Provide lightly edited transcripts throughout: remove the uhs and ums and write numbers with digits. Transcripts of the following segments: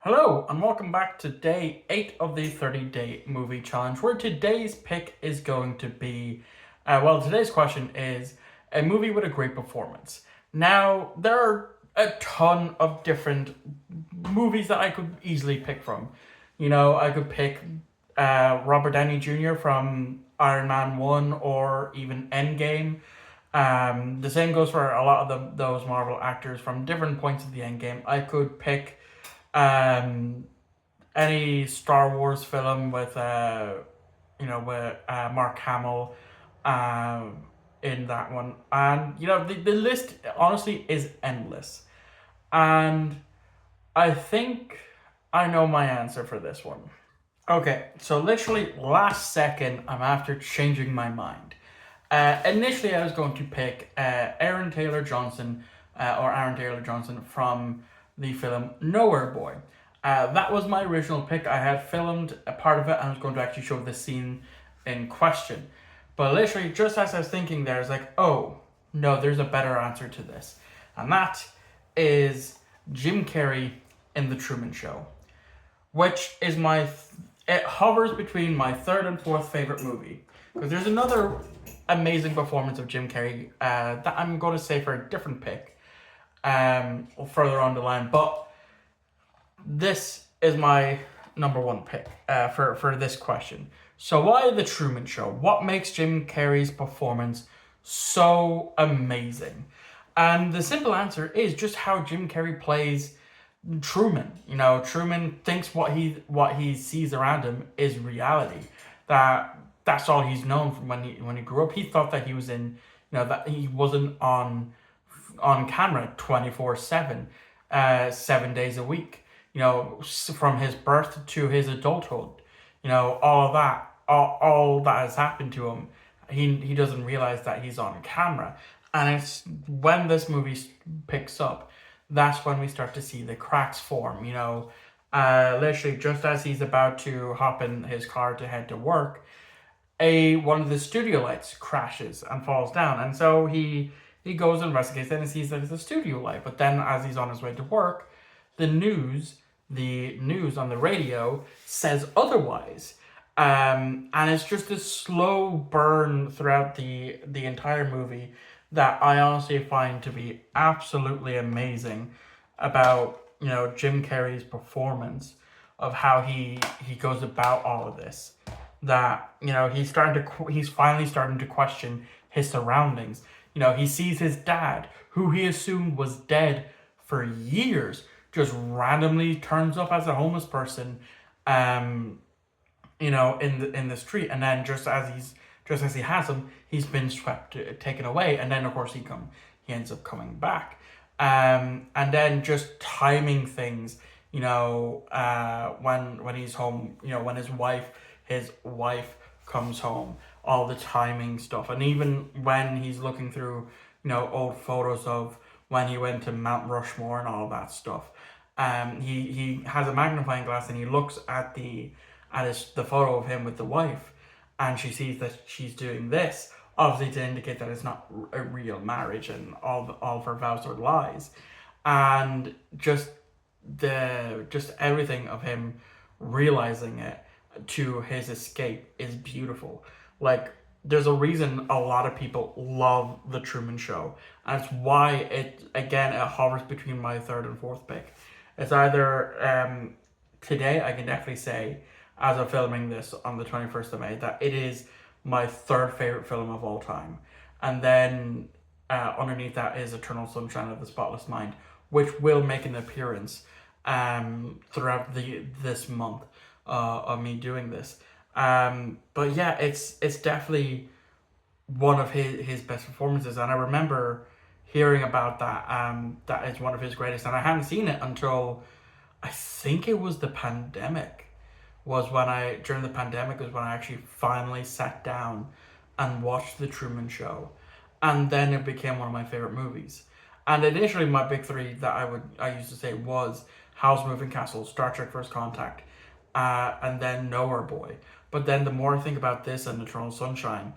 Hello, and welcome back to day 8 of the 30-day movie challenge, where today's pick is going to be, today's question is a movie with a great performance. Now, there are a ton of different movies that I could easily pick from. I could pick Robert Downey Jr. from Iron Man 1 or even Endgame. The same goes for a lot of those Marvel actors from different points of the Endgame. I could pick um, any Star Wars film with Mark Hamill in that one, and the list honestly is endless, and I think I know my answer for this one. Okay, so literally last second, I'm after changing my mind. Initially, I was going to pick Aaron Taylor Johnson from the film Nowhere Boy. That was my original pick. I had filmed a part of it and I was going to actually show the scene in question. But literally, just as I was thinking there, I was like, oh, no, there's a better answer to this. And that is Jim Carrey in The Truman Show, which is it hovers between my third and fourth favorite movie. Because there's another amazing performance of Jim Carrey that I'm going to say for a different pick further on the line. But this is my number one pick for this question. So why The Truman Show? What makes Jim Carrey's performance so amazing? And the simple answer is just how Jim Carrey plays Truman. Truman thinks what he sees around him is reality. That's all he's known from when he grew up. He thought that he was in, that he wasn't on camera 24/7, 7 days a week. From his birth to his adulthood. All of that, all that has happened to him. He doesn't realize that he's on camera, and it's when this movie picks up, that's when we start to see the cracks form. Literally just as he's about to hop in his car to head to work, one of the studio lights crashes and falls down, and so he goes and investigates it and sees that it's a studio light. But then, as he's on his way to work, the news on the radio says otherwise. And it's just this slow burn throughout the entire movie that I honestly find to be absolutely amazing about Jim Carrey's performance of how he goes about all of this. That he's finally starting to question his surroundings. He sees his dad, who he assumed was dead for years, just randomly turns up as a homeless person, in the street, and then just as he has him, he's been taken away, and then of course he ends up coming back, and then just timing things, when he's home, when his wife comes home, all the timing stuff, and even when he's looking through, old photos of when he went to Mount Rushmore and all that stuff. He has a magnifying glass and he looks at the photo of him with the wife, and she sees that she's doing this, obviously to indicate that it's not a real marriage and all of her vows are lies, and just everything of him realizing it to his escape is beautiful. Like, there's a reason a lot of people love The Truman Show, and it's why it hovers between my third and fourth pick. It's either today I can definitely say, as I'm filming this on the 21st of May, that it is my third favorite film of all time, and then underneath that is Eternal Sunshine of the Spotless Mind, which will make an appearance throughout this month of me doing this. But yeah, it's definitely one of his best performances, and I remember hearing about that. That is one of his greatest, and I hadn't seen it until I think it was the pandemic. During the pandemic was when I actually finally sat down and watched The Truman Show, and then it became one of my favorite movies. And initially, my big three that I used to say was Howl's Moving Castle, Star Trek: First Contact, and then Nowhere Boy. But then the more I think about this and Eternal Sunshine,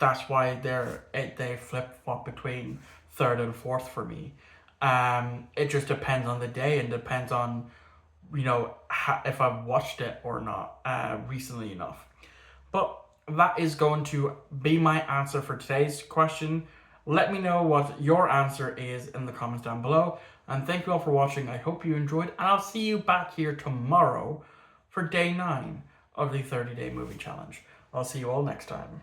that's why they flip flop between third and fourth for me. It just depends on the day and depends on if I've watched it or not recently enough. But that is going to be my answer for today's question. Let me know what your answer is in the comments down below. And thank you all for watching. I hope you enjoyed. And I'll see you back here tomorrow for day 9 of the 30-day movie challenge. I'll see you all next time.